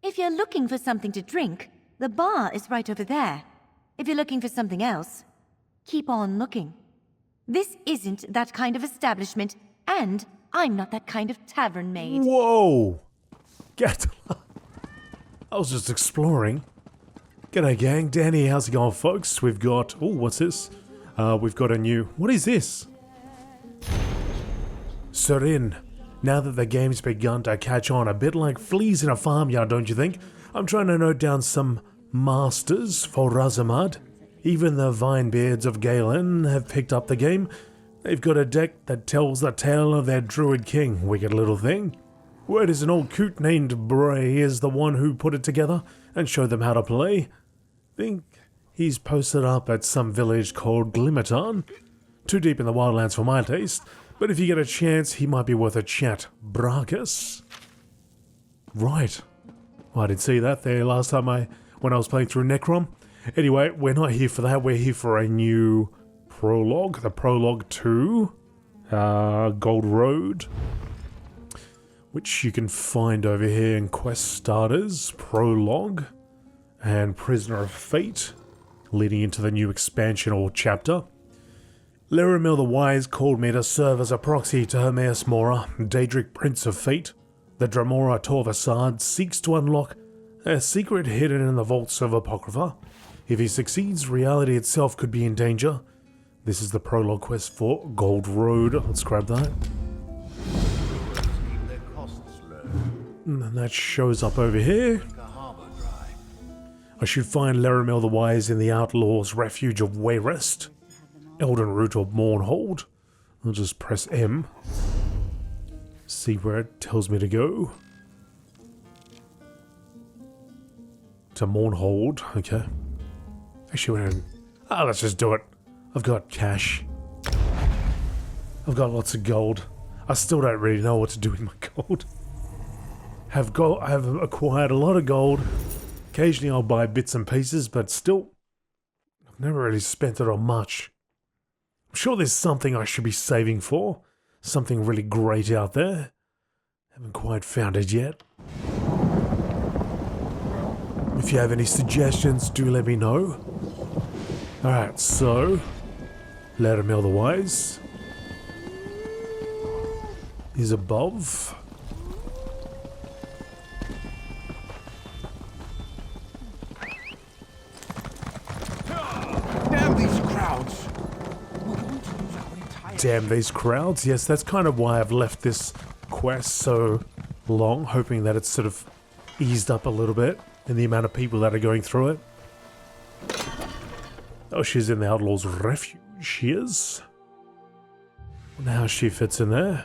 If you're looking for something to drink, the bar is right over there. If you're looking for something else, keep on looking. This isn't that kind of establishment, and I'm not that kind of tavern maid. Whoa! Get... I was just exploring. G'day gang, Danny, how's it going folks? We've got... Oh, what's this? We've got a new... What is this? Serin, now that the game's begun to catch on, a bit like fleas in a farmyard, don't you think? I'm trying to note down some masters for Razamad. Even the Vinebeards of Galen have picked up the game. They've got a deck that tells the tale of their druid king, wicked little thing. Word is an old coot named Bray is the one who put it together and showed them how to play. Think he's posted up at some village called Glimmerton. Too deep in the wildlands for my taste, but if you get a chance, he might be worth a chat. Brachus? Right. Well, I didn't see that there last time when I was playing through Necrom. Anyway, we're not here for that. We're here for a new prologue. The prologue to Gold Road, which you can find over here in Quest Starters, Prologue, and Prisoner of Fate, leading into the new expansion or chapter. Leramil the Wise called me to serve as a proxy to Hermaeus Mora, Daedric Prince of Fate. The Mirrormoor Torvesard seeks to unlock a secret hidden in the vaults of Apocrypha. If he succeeds, reality itself could be in danger. This is the prologue quest for Gold Road. Let's grab that. And that shows up over here. I should find Leramil the Wise in the Outlaw's Refuge of Wayrest, Elden Root or Mournhold. I'll just press M. See where it tells me to go. To Mournhold, okay. Actually, let's just do it. I've got cash. I've got lots of gold. I still don't really know what to do with my gold. I've acquired a lot of gold. Occasionally I'll buy bits and pieces, but still, I've never really spent it on much. I'm sure there's something I should be saving for. Something really great out there. Haven't quite found it yet. If you have any suggestions, do let me know. Alright, so Leramil the Wise is above. Damn these crowds! Damn these crowds. Yes, that's kind of why I've left this quest so long, hoping that it's sort of eased up a little bit in the amount of people that are going through it. Oh, she's in the Outlaw's Refuge. She is. Wonder how she fits in there.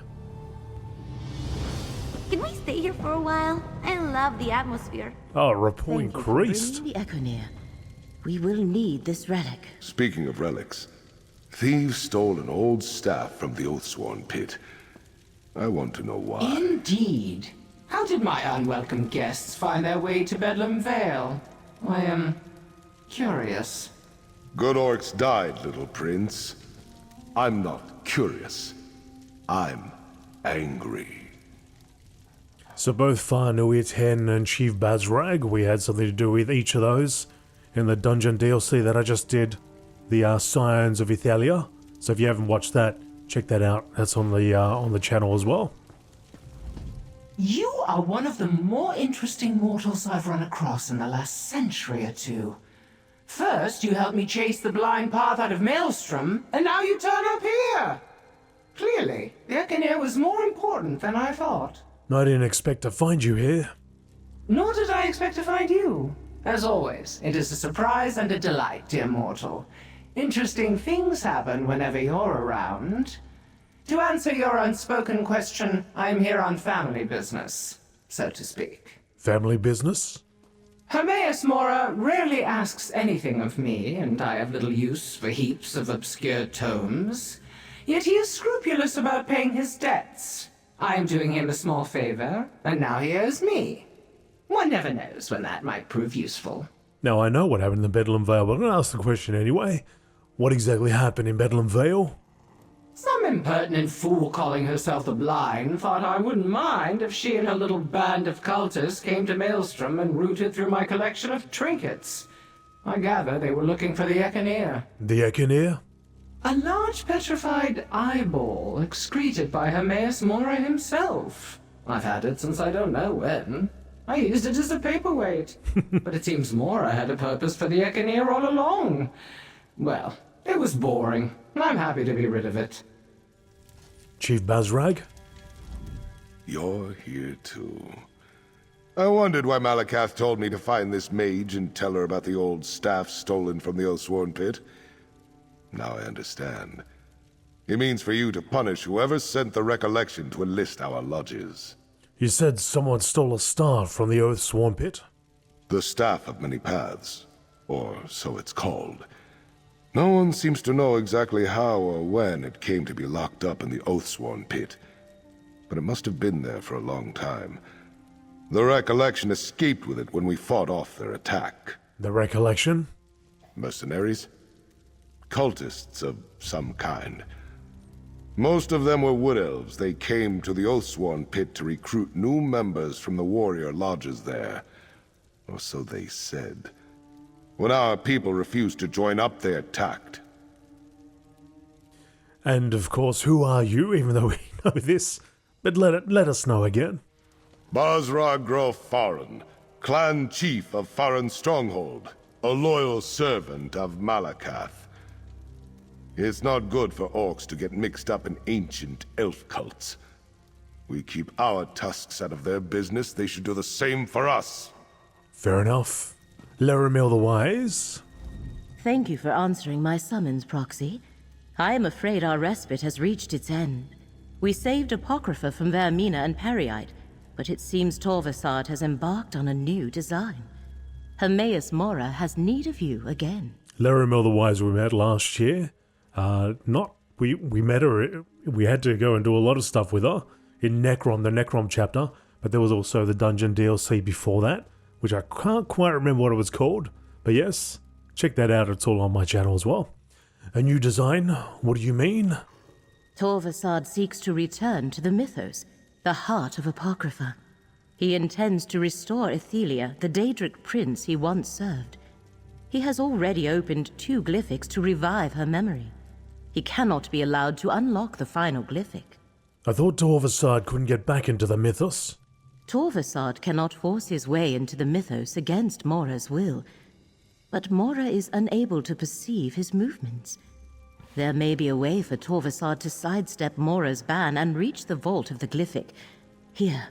Can we stay here for a while? I love the atmosphere. Oh, rapport increased. The Echo near. We will need this relic. Speaking of relics, thieves stole an old staff from the Oathsworn pit. I want to know why. Indeed. How did my unwelcome guests find their way to Bedlam Vale? I am curious. Good orcs died, little prince. I'm not curious. I'm angry. So both Farnuit Hen and Chief Basrag, we had something to do with each of those in the dungeon DLC that I just did, the Scions of Ithelia. So if you haven't watched that, check that out. That's on the channel as well. You are one of the more interesting mortals I've run across in the last century or two. First, you helped me chase the blind path out of Maelstrom, and now you turn up here! Clearly, the Echoneer was more important than I thought. I didn't expect to find you here. Nor did I expect to find you. As always, it is a surprise and a delight, dear mortal. Interesting things happen whenever you're around. To answer your unspoken question, I'm here on family business, so to speak. Family business? Hermaeus Mora rarely asks anything of me, and I have little use for heaps of obscure tomes. Yet he is scrupulous about paying his debts. I am doing him a small favor, and now he owes me. One never knows when that might prove useful. Now I know what happened in Bedlam Vale, but I'm going to ask the question anyway. What exactly happened in Bedlam Vale? Some impertinent fool calling herself the Blind thought I wouldn't mind if she and her little band of cultists came to Maelstrom and rooted through my collection of trinkets. I gather they were looking for the Echinir. The Echinir? A large petrified eyeball excreted by Hermaeus Mora himself. I've had it since I don't know when. I used it as a paperweight. But it seems Mora had a purpose for the Echinir all along. Well, it was boring. I'm happy to be rid of it. Chief Basrag? You're here too. I wondered why Malakath told me to find this mage and tell her about the old staff stolen from the Oathsworn Pit. Now I understand. He means for you to punish whoever sent the recollection to enlist our lodges. You said someone stole a staff from the Oathsworn Pit? The Staff of Many Paths, or so it's called. No one seems to know exactly how or when it came to be locked up in the Oathsworn Pit, but it must have been there for a long time. The recollection escaped with it when we fought off their attack. The recollection? Mercenaries? Cultists of some kind. Most of them were wood elves. They came to the Oathsworn Pit to recruit new members from the warrior lodges there. Or so they said. When our people refused to join up, they attacked. And of course, who are you, even though we know this? But let us know again. Basrag Faran, clan chief of Faran Stronghold, a loyal servant of Malakath. It's not good for orcs to get mixed up in ancient elf cults. We keep our tusks out of their business, they should do the same for us. Fair enough. Leramil the Wise? Thank you for answering my summons, Proxy. I am afraid our respite has reached its end. We saved Apocrypha from Vermina and Periite, but it seems Torvesard has embarked on a new design. Hermaeus Mora has need of you again. Leramil the Wise we met last year. We met her, we had to go and do a lot of stuff with her in Necrom, the Necrom chapter, but there was also the dungeon DLC before that, which I can't quite remember what it was called, but yes, check that out, it's all on my channel as well. A new design? What do you mean? Torvesard seeks to return to the mythos, the heart of Apocrypha. He intends to restore Ithelia, the Daedric Prince he once served. He has already opened 2 glyphics to revive her memory. He cannot be allowed to unlock the final glyphic. I thought Torvesard couldn't get back into the mythos. Torvesard cannot force his way into the mythos against Mora's will, but Mora is unable to perceive his movements. There may be a way for Torvesard to sidestep Mora's ban and reach the vault of the glyphic. Here,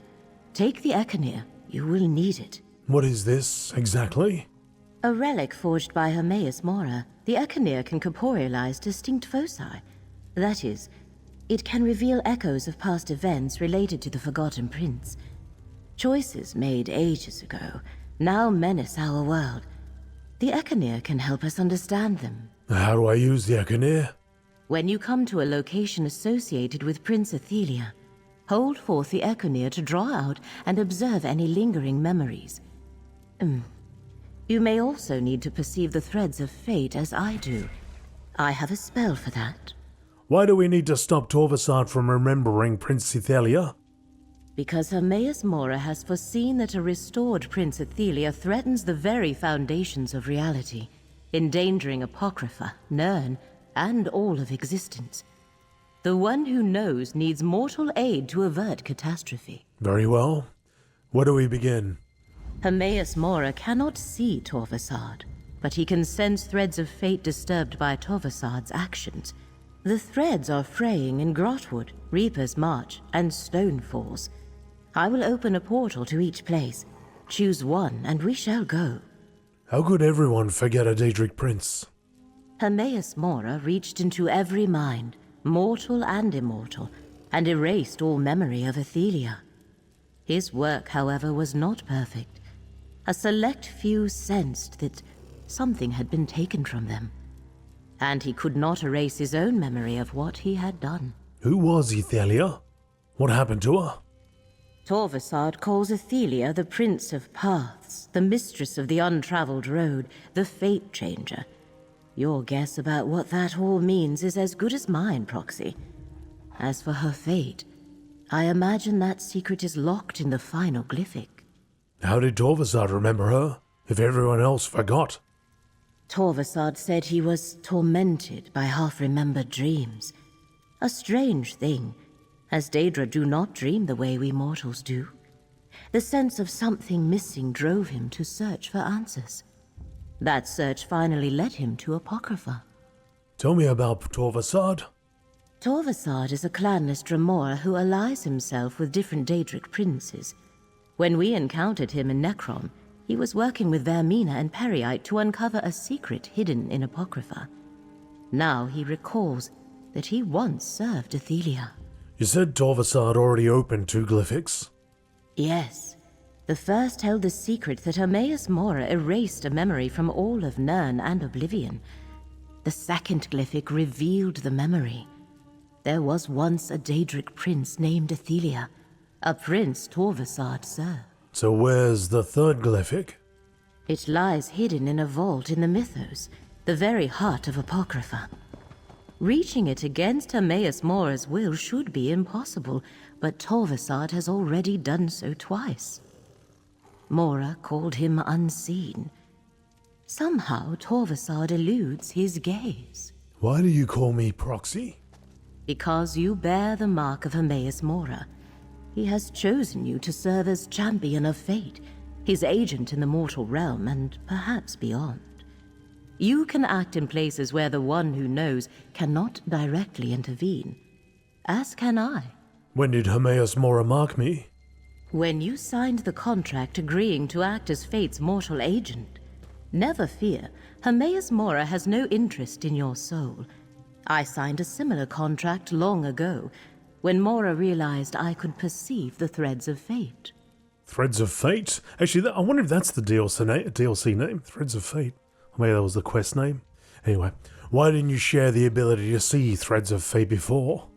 take the Echinir. You will need it. What is this, exactly? A relic forged by Hermaeus Mora. The Echinir can corporealize distinct foci. That is, it can reveal echoes of past events related to the Forgotten Prince. Choices made ages ago now menace our world. The Echinir can help us understand them. How do I use the Echinir? When you come to a location associated with Prince Ithelia, hold forth the Echinir to draw out and observe any lingering memories. You may also need to perceive the threads of fate as I do. I have a spell for that. Why do we need to stop Torvesard from remembering Prince Ithelia? Because Hermaeus Mora has foreseen that a restored Prince Ithelia threatens the very foundations of reality, endangering Apocrypha, Nirn, and all of existence. The one who knows needs mortal aid to avert catastrophe. Very well. Where do we begin? Hermaeus Mora cannot see Torvesard, but he can sense threads of fate disturbed by Torvesard's actions. The threads are fraying in Grotwood, Reaper's March, and Stonefalls. I will open a portal to each place. Choose one, and we shall go. How could everyone forget a Daedric Prince? Hermaeus Mora reached into every mind, mortal and immortal, and erased all memory of Ithelia. His work, however, was not perfect. A select few sensed that something had been taken from them, and he could not erase his own memory of what he had done. Who was Ithelia? What happened to her? Torvesard calls Ithelia the Prince of Paths, the Mistress of the Untraveled Road, the Fate Changer. Your guess about what that all means is as good as mine, Proxy. As for her fate, I imagine that secret is locked in the final glyphic. How did Torvesard remember her, if everyone else forgot? Torvesard said he was tormented by half-remembered dreams. A strange thing, as Daedra do not dream the way we mortals do. The sense of something missing drove him to search for answers. That search finally led him to Apocrypha. Tell me about Torvesard. Torvesard is a clanless Mirrormoor who allies himself with different Daedric princes. When we encountered him in Necrom, he was working with Vermina and Periite to uncover a secret hidden in Apocrypha. Now he recalls that he once served Ithelia. You said Torvesard already opened 2 glyphics? Yes. The first held the secret that Hermaeus Mora erased a memory from all of Nirn and Oblivion. The second glyphic revealed the memory. There was once a Daedric prince named Ithelia, a prince Torvesard served. So where's the 3rd glyphic? It lies hidden in a vault in the Mythos, the very heart of Apocrypha. Reaching it against Hermaeus Mora's will should be impossible, but Torvesard has already done so twice. Mora called him unseen. Somehow Torvesard eludes his gaze. Why do you call me proxy? Because you bear the mark of Hermaeus Mora. He has chosen you to serve as champion of fate, his agent in the mortal realm and perhaps beyond. You can act in places where the one who knows cannot directly intervene, as can I. When did Hermaeus Mora mark me? When you signed the contract agreeing to act as fate's mortal agent. Never fear, Hermaeus Mora has no interest in your soul. I signed a similar contract long ago, when Mora realized I could perceive the threads of fate. Threads of Fate? Actually, I wonder if that's the DLC name. Threads of Fate. Maybe that was the quest name. Anyway, why didn't you share the ability to see Threads of Fate before?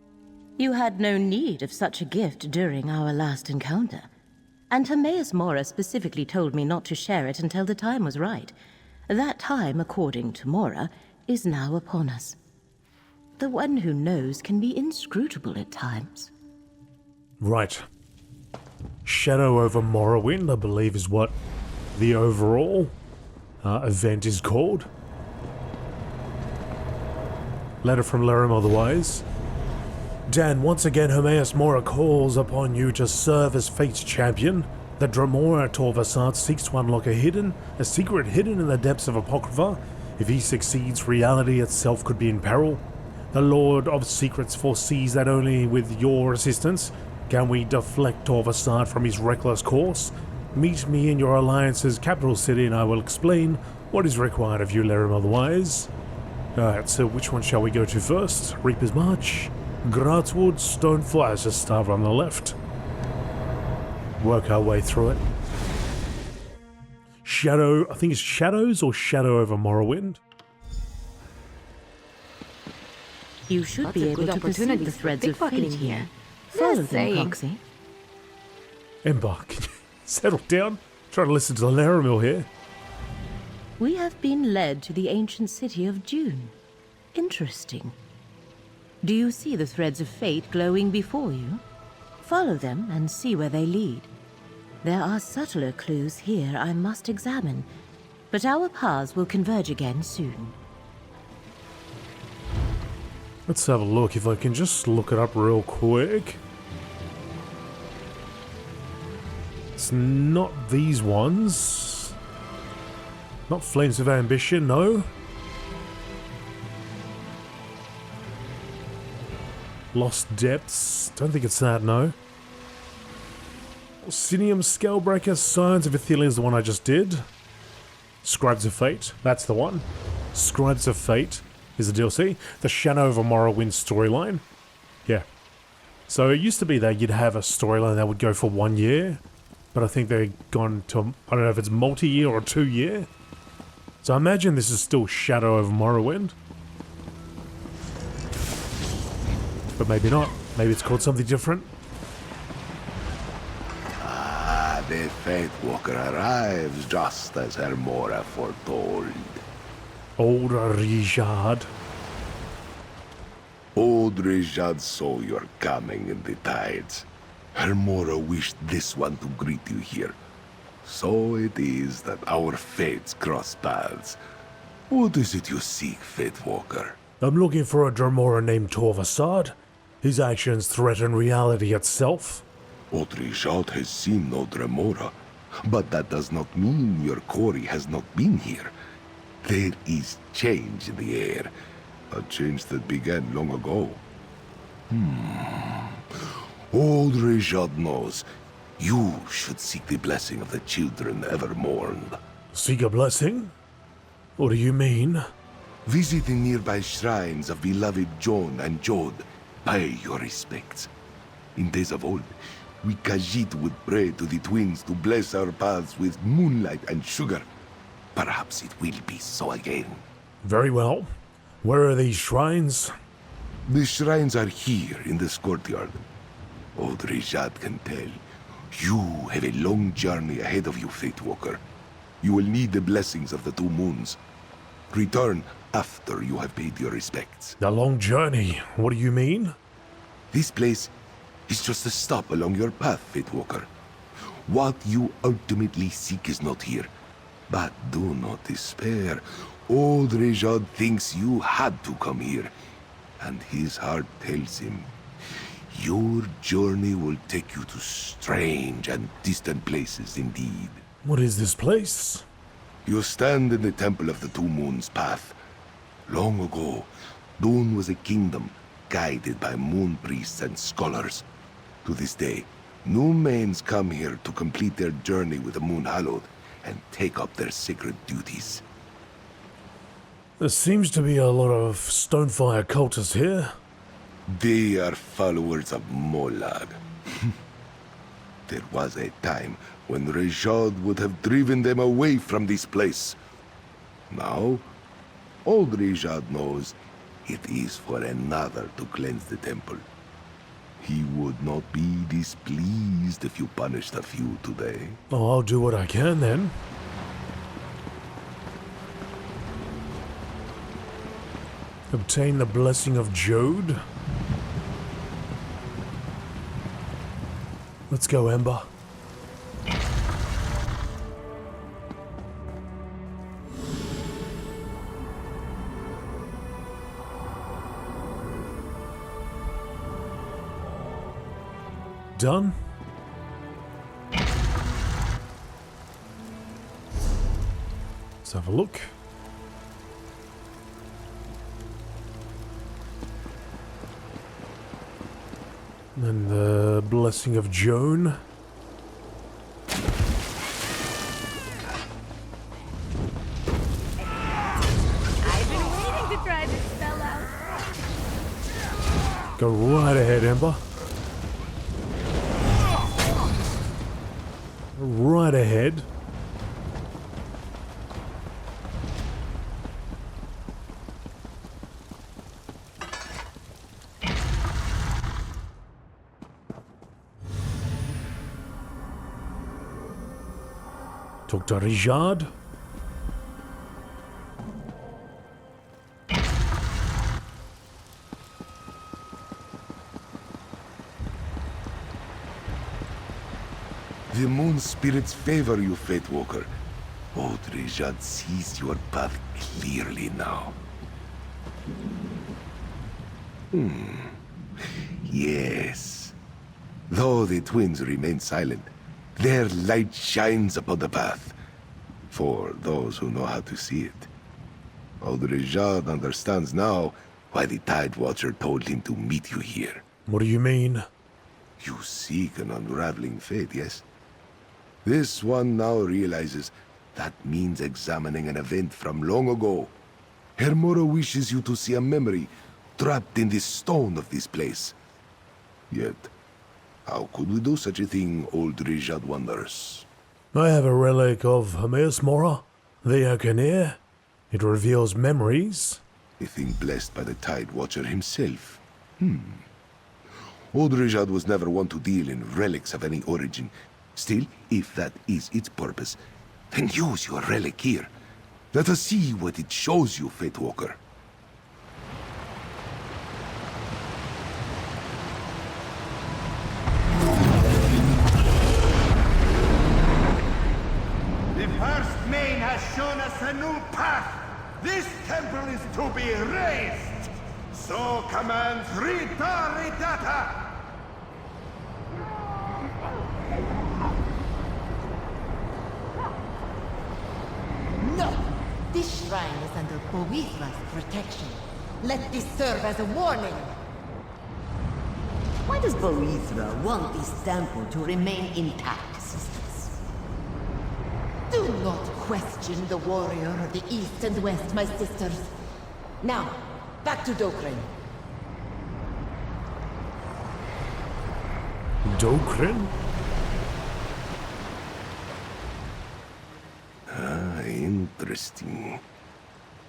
You had no need of such a gift during our last encounter. And Hermaeus Mora specifically told me not to share it until the time was right. That time, according to Mora, is now upon us. The one who knows can be inscrutable at times. Right. Shadow over Morrowind, I believe, is what the overall event is called. Letter from Leramil the Wise. Dan, once again Hermaeus Mora calls upon you to serve as Fate's champion. The Dremora Torvesard seeks to unlock a secret hidden in the depths of Apocrypha. If he succeeds, reality itself could be in peril. The Lord of Secrets foresees that only with your assistance can we deflect Torvesard from his reckless course. Meet me in your alliance's capital city and I will explain what is required of you, Leramil the Wise. Alright, so which one shall we go to first? Reaper's March? Grahwood, Stonefall, let's just start on the left. Work our way through it. Shadow, I think it's Shadows or Shadow over Morrowind? You should be able to perceive the threads of fate here. Follow them, Proxy. Embark. Settle down. Try to listen to the Leramil here. We have been led to the ancient city of June. Interesting. Do you see the threads of fate glowing before you? Follow them and see where they lead. There are subtler clues here I must examine, but our paths will converge again soon. Let's have a look, if I can just look it up real quick. It's not these ones. Not Flames of Ambition, no. Lost Depths, don't think it's that, no. Orsinium Scalebreaker, Signs of Ithelia is the one I just did. Scribes of Fate, that's the one. Scribes of Fate is the DLC. The Shadow over Morrowind storyline. Yeah. So it used to be that you'd have a storyline that would go for 1 year, but I think they've gone to, I don't know if it's multi-year or 2 year. So I imagine this is still Shadow over Morrowind. But maybe not. Maybe it's called something different. Ah, the Fatewalker arrives just as Hermora foretold. Old Richard. Old Rejad saw your coming in the tides. Hermora wished this one to greet you here. So it is that our fates cross paths. What is it you seek, Fate Walker? I'm looking for a Dremora named Torvesard. His actions threaten reality itself. Old Rejad has seen no Dremora, but that does not mean your quarry has not been here. There is change in the air. A change that began long ago. Old Rejad knows you should seek the blessing of the children ever mourned. Seek a blessing? What do you mean? Visit the nearby shrines of beloved John and Jod. Pay your respects. In days of old, we Khajiit would pray to the twins to bless our paths with moonlight and sugar. Perhaps it will be so again. Very well. Where are these shrines? The shrines are here in this courtyard. Old Rejad can tell. You have a long journey ahead of you, Fate Walker. You will need the blessings of the two moons. Return after you have paid your respects. A long journey. What do you mean? This place is just a stop along your path, Fate Walker. What you ultimately seek is not here. But do not despair. Old Rejad thinks you had to come here, and his heart tells him your journey will take you to strange and distant places indeed. What is this place? You stand in the Temple of the Two Moons path. Long ago, Dune was a kingdom guided by moon priests and scholars. To this day, new mains come here to complete their journey with the moon hallowed and take up their sacred duties. There seems to be a lot of Stonefire cultists here. They are followers of Molag. There was a time when Rejad would have driven them away from this place. Now, old Rejad knows it is for another to cleanse the temple. He would not be displeased if you punished a few today. Oh, I'll do what I can then. Obtain the blessing of Jode. Let's go, Ember. Done? Let's have a look. And the blessing of Joan. I've been waiting to try this spell out. Go right ahead, Ember. Right ahead. Dr. Rejad. The moon spirits favor you, Fate Walker. Old Rejad sees your path clearly now. Yes. Though the twins remain silent, their light shines upon the path, for those who know how to see it. Old Rejad understands now why the Tide Watcher told him to meet you here. What do you mean? You seek an unraveling fate, yes? This one now realizes that means examining an event from long ago. Hermora wishes you to see a memory trapped in the stone of this place. Yet, how could we do such a thing, old Rejad wonders? I have a relic of Hermaeus Mora, the Arcaneer. It reveals memories. A thing blessed by the Tide Watcher himself. Old Rejad was never one to deal in relics of any origin. Still, if that is its purpose, then use your relic here. Let us see what it shows you, Fate Walker. accursed mane has shown us a new path! This temple is to be razed! So commands Rita Ridata! No! This shrine is under Boethiah's protection. Let this serve as a warning! Why does Boethiah want this temple to remain intact, sisters? Do not question the warrior of the East and West, my sisters. Now, back to Dokrin. Dokrin? Interesting.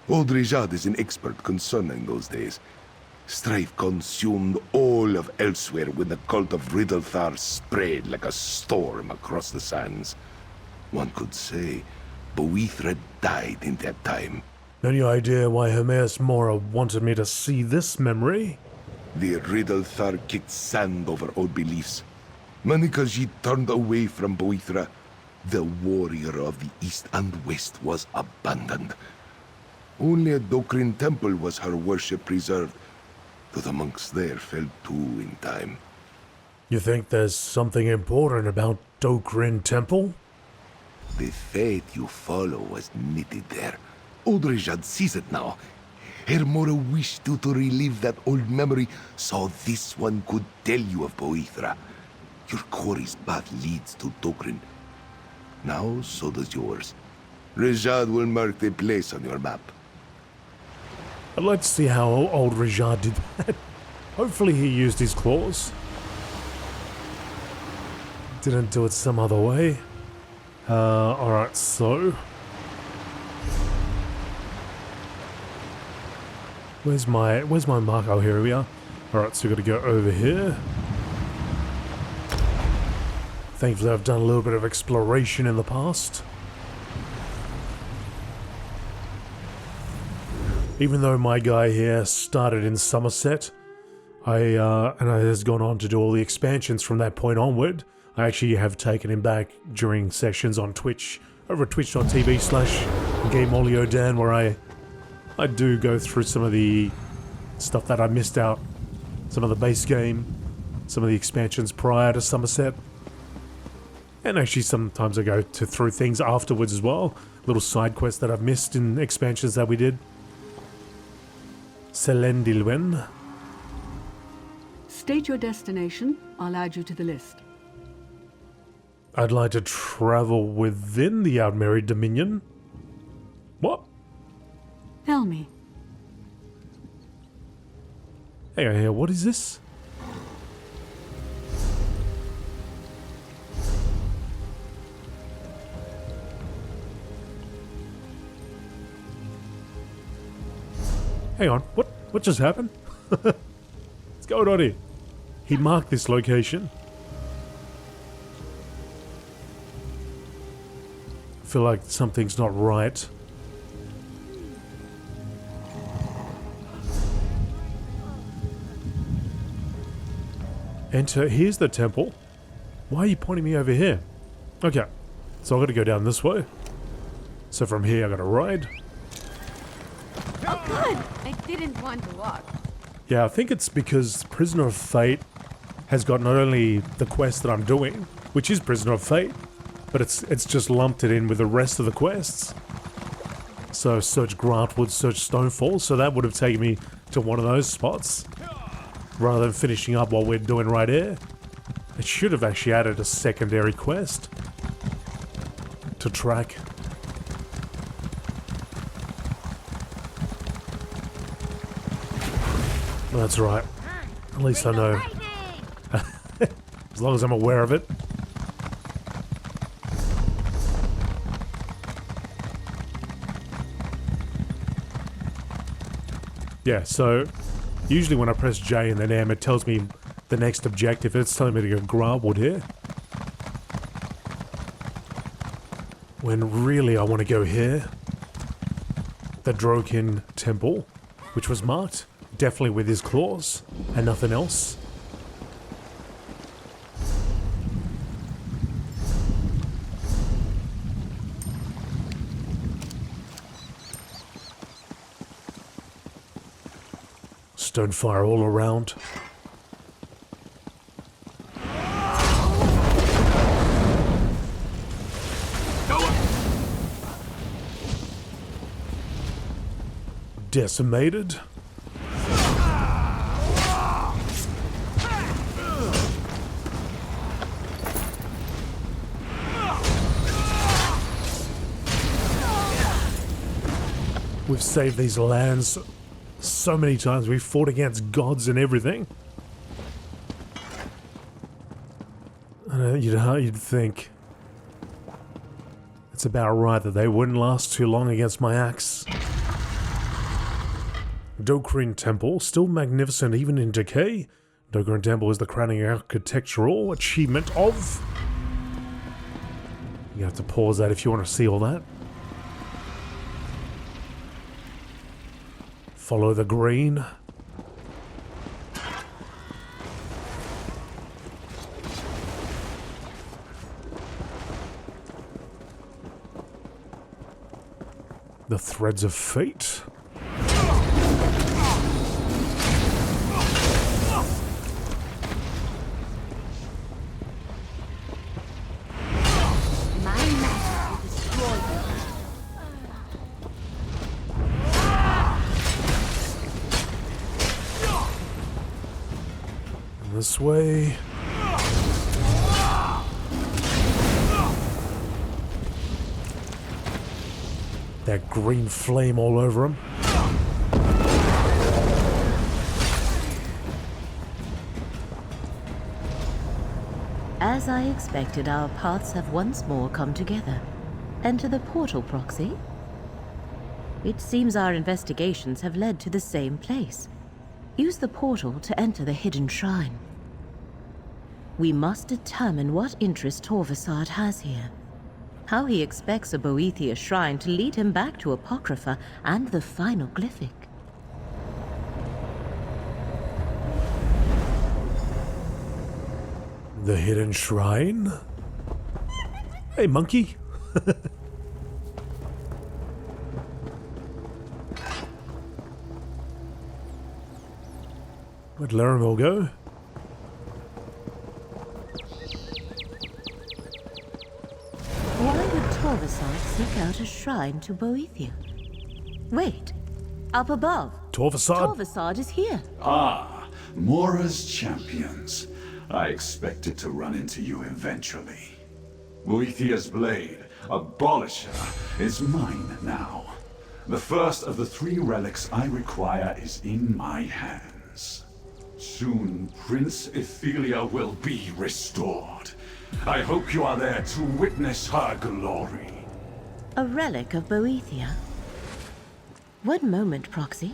Old Rijad is an expert concerning those days. Strife consumed all of elsewhere when the cult of Riddlethar spread like a storm across the sands. One could say Boethiah died in that time. Any idea why Hermaeus Mora wanted me to see this memory? The Riddlethar kicked sand over old beliefs. Manikaji turned away from Boethiah. The warrior of the East and West was abandoned. Only at Dokrin Temple was her worship preserved, though the monks there fell too in time. You think there's something important about Dokrin Temple? The faith you follow was knitted there. Old Rejad sees it now. Hermora wished you to relive that old memory, so this one could tell you of Boethiah. Your quarry's path leads to Dokrin. Now, so does yours. Rejad will mark the place on your map. I'd like to see how old Rejad did that. Hopefully he used his claws. Didn't do it some other way. Alright, so... Where's my mark? Oh, here we are. Alright, so we gotta go over here. Thankfully I've done a little bit of exploration in the past. Even though my guy here started in Somerset, and has gone on to do all the expansions from that point onward, I actually have taken him back during sessions on Twitch, over at twitch.tv/GameOliodan, where I do go through some of the stuff that I missed out, some of the base game, some of the expansions prior to Somerset. And actually sometimes I go through things afterwards as well, little side quests that I've missed in expansions that we did. Selendilwen. State your destination. I'll add you to the list. I'd like to travel within the Outmarried Dominion. What? Tell me. Hang on here, what is this? Hang on, what just happened? What's going on here? He marked this location. I feel like something's not right. Enter, here's the temple. Why are you pointing me over here? Okay, so I've got to go down this way. So from here I got to ride. Oh, good! I didn't want to walk. Yeah, I think it's because Prisoner of Fate has got not only the quest that I'm doing, which is Prisoner of Fate, but it's just lumped it in with the rest of the quests. So search Grantwood, search Stonefall, so that would have taken me to one of those spots, rather than finishing up what we're doing right here. It should have actually added a secondary quest to track. Well, that's right. At least I know. As long as I'm aware of it. Yeah, so usually when I press J and then M, it tells me the next objective. It's telling me to go Grahwood here. When really I want to go here. The Drokin Temple, which was marked. Definitely with his claws, and nothing else. Stonefire all around. Decimated. We've saved these lands so many times. We've fought against gods and everything. You'd think it's about right that they wouldn't last too long against my axe. Dokrin Temple, still magnificent even in decay. Dokrin Temple is the crowning architectural achievement of... You have to pause that if you want to see all that. Follow the green. The threads of fate. This way. That green flame all over him. As I expected, our paths have once more come together. Enter the portal, Proxy. It seems our investigations have led to the same place. Use the portal to enter the hidden shrine. We must determine what interest Torvesard has here. How he expects a Boethiah shrine to lead him back to Apocrypha and the final glyphic. The hidden shrine? Hey, monkey. Where'd Leramil go? Why would Torvesard seek out a shrine to Boethiah? Wait, up above. Torvesard? Torvesard is here. Ah, Mora's champions. I expected to run into you eventually. Boethiah's blade, Abolisher, is mine now. The first of the 3 relics I require is in my hands. Soon, Prince Ithelia will be restored. I hope you are there to witness her glory. A relic of Boethiah? One moment, Proxy.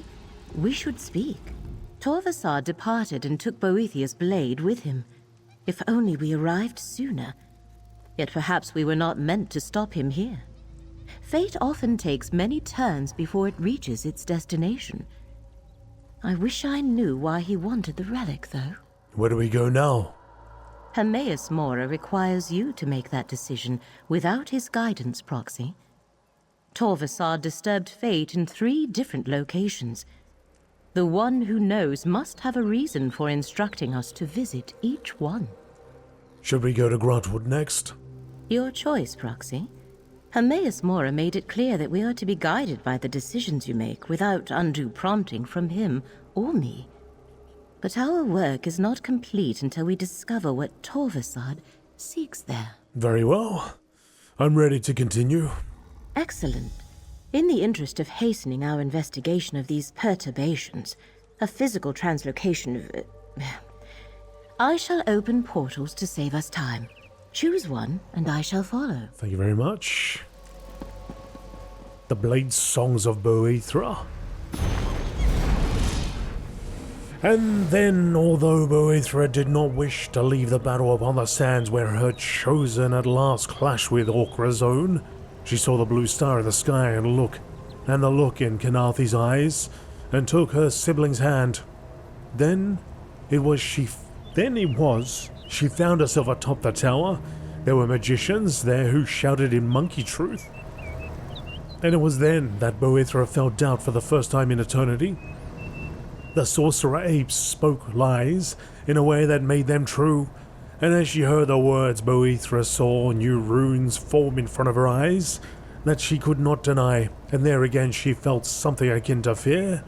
We should speak. Torvesard departed and took Boethiah's blade with him. If only we arrived sooner. Yet perhaps we were not meant to stop him here. Fate often takes many turns before it reaches its destination. I wish I knew why he wanted the relic, though. Where do we go now? Hermaeus Mora requires you to make that decision without his guidance, Proxy. Torvesard disturbed fate in 3 different locations. The one who knows must have a reason for instructing us to visit each one. Should we go to Grahwood next? Your choice, Proxy. Hermaeus Mora made it clear that we are to be guided by the decisions you make without undue prompting from him or me. But our work is not complete until we discover what Torvesard seeks there. Very well. I'm ready to continue. Excellent. In the interest of hastening our investigation of these perturbations, a physical translocation of... I shall open portals to save us time. Choose one, and I shall follow. Thank you very much. The Blade Songs of Boethiah. And then, although Boethiah did not wish to leave the battle upon the sands where her chosen at last clashed with Orcra's own, she saw the blue star in the sky and the look in Kenathi's eyes, and took her sibling's hand. Then she found herself atop the tower. There were magicians there who shouted in monkey truth. And it was then that Boethiah felt doubt for the first time in eternity. The sorcerer apes spoke lies in a way that made them true, and as she heard the words, Boethiah saw new runes form in front of her eyes that she could not deny, and there again she felt something akin to fear.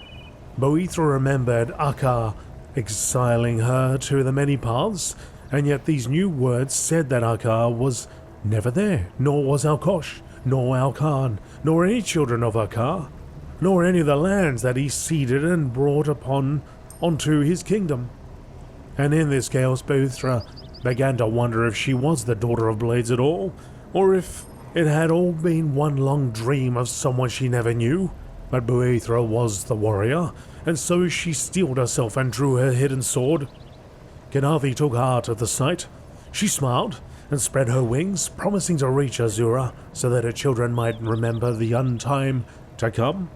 Boethiah remembered Akar exiling her to the many paths, and yet these new words said that Akar was never there, nor was Alkosh, nor Alkan, nor any children of Akar, nor any of the lands that he ceded and brought onto his kingdom. And in this chaos, Boethiah began to wonder if she was the Daughter of Blades at all, or if it had all been one long dream of someone she never knew. But Boethiah was the warrior, and so she steeled herself and drew her hidden sword. Kenavi took heart at the sight. She smiled and spread her wings, promising to reach Azura so that her children might remember the untime to come.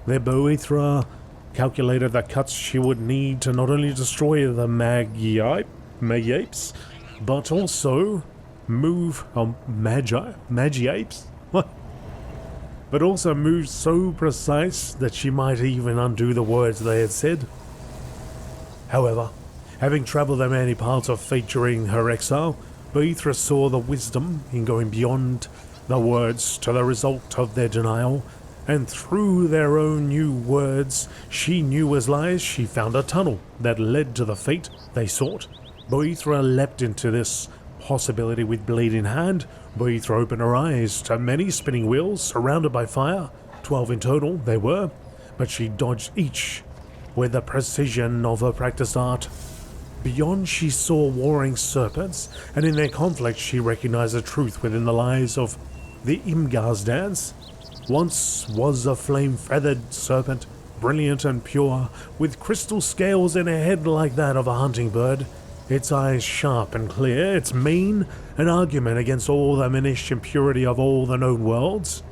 Their Boethiah calculated the cuts she would need to not only destroy the Magi-apes, but also move Magi-apes? What? But also move so precise that she might even undo the words they had said. However, having travelled the many paths of fate during her exile, Boethiah saw the wisdom in going beyond the words to the result of their denial, and through their own new words she knew as lies, she found a tunnel that led to the fate they sought. Boethiah leapt into this possibility with blade in hand. Boethiah opened her eyes to many spinning wheels surrounded by fire. 12 in total they were, but she dodged each with the precision of her practiced art. Beyond she saw warring serpents, and in their conflict she recognized the truth within the lies of the Imgar's dance. Once was a flame-feathered serpent, brilliant and pure, with crystal scales in a head like that of a hunting bird, its eyes sharp and clear, its mane an argument against all the diminished impurity of all the known worlds.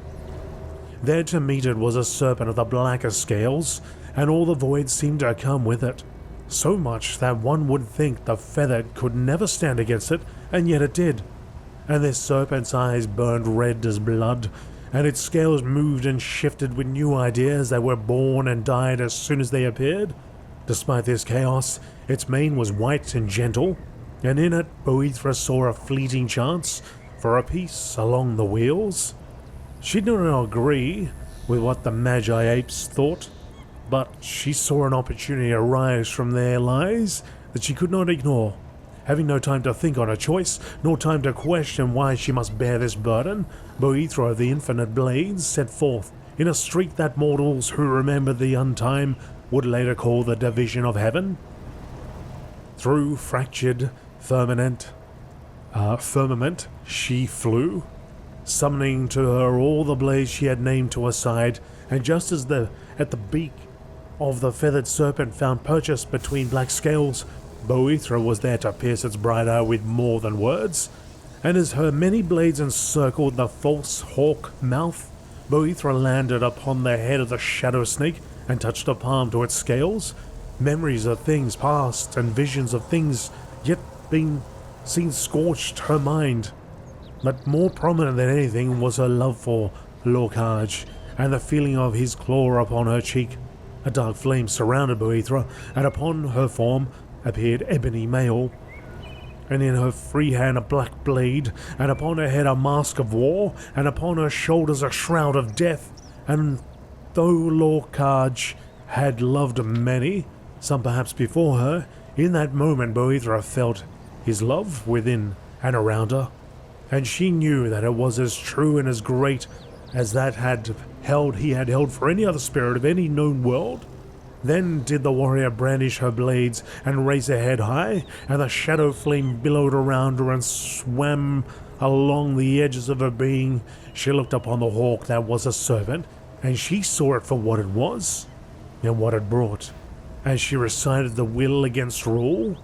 There to meet it was a serpent of the blackest scales, and all the void seemed to come with it. So much that one would think the feathered could never stand against it, and yet it did. And this serpent's eyes burned red as blood, and its scales moved and shifted with new ideas that were born and died as soon as they appeared. Despite this chaos, its mane was white and gentle, and in it Boethiah saw a fleeting chance for a peace along the wheels. She did not agree with what the Magi-apes thought, but she saw an opportunity arise from their lies that she could not ignore. Having no time to think on her choice, nor time to question why she must bear this burden, Boethiah of the Infinite Blades set forth in a street that mortals who remembered the untime would later call the Division of Heaven. Through fractured firmament she flew, summoning to her all the blades she had named to her side, and just as at the beak of the feathered serpent found purchase between black scales, Boethiah was there to pierce its bright eye with more than words, and as her many blades encircled the false hawk mouth, Boethiah landed upon the head of the shadow snake and touched a palm to its scales. Memories of things past and visions of things yet being seen scorched her mind, but more prominent than anything was her love for Lorkhaj and the feeling of his claw upon her cheek. A dark flame surrounded Boethiah, and upon her form appeared Ebony Mail, and in her free hand a black blade, and upon her head a mask of war, and upon her shoulders a shroud of death. And though Lorkhaj had loved many, some perhaps before her, in that moment Boethiah felt his love within and around her, and she knew that it was as true and as great as that he had held for any other spirit of any known world. Then did the warrior brandish her blades and raise her head high, and the shadow flame billowed around her and swam along the edges of her being. She looked upon the hawk that was a serpent, and she saw it for what it was and what it brought, as she recited the will against rule.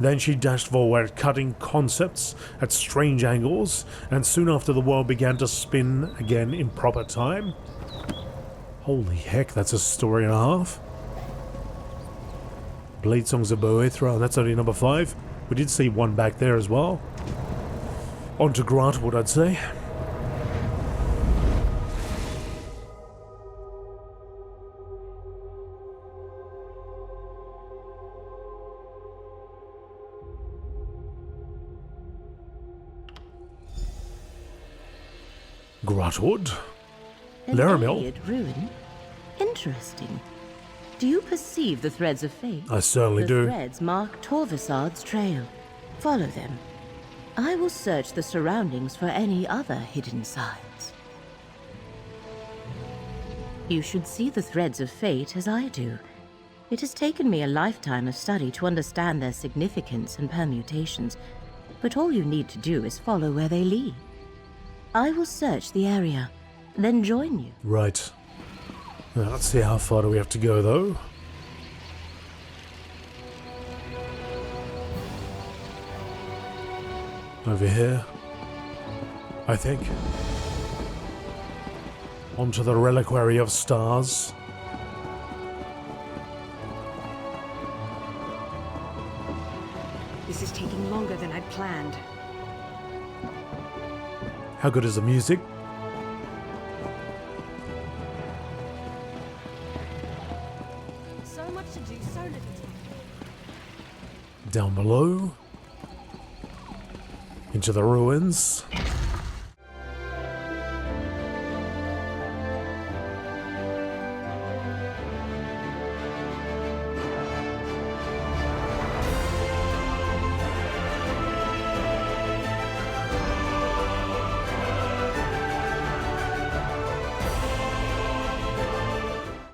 Then she dashed forward, cutting concepts at strange angles, and soon after the world began to spin again in proper time. Holy heck, that's a story and a half. Blade Songs of Boethiah, that's only number 5. We did see one back there as well. On to Grantwood, I'd say. Grotwood. An Leramil. Iliad ruin? Interesting. Do you perceive the threads of fate? I certainly do. The threads mark Torvesard's trail. Follow them. I will search the surroundings for any other hidden signs. You should see the threads of fate as I do. It has taken me a lifetime of study to understand their significance and permutations, but all you need to do is follow where they lead. I will search the area, then join you. Right. Now, let's see how far do we have to go, though. Over here, I think. Onto the Reliquary of Stars. This is taking longer than I'd planned. How good is the music? So much to do, so little time. Down below. Into the ruins.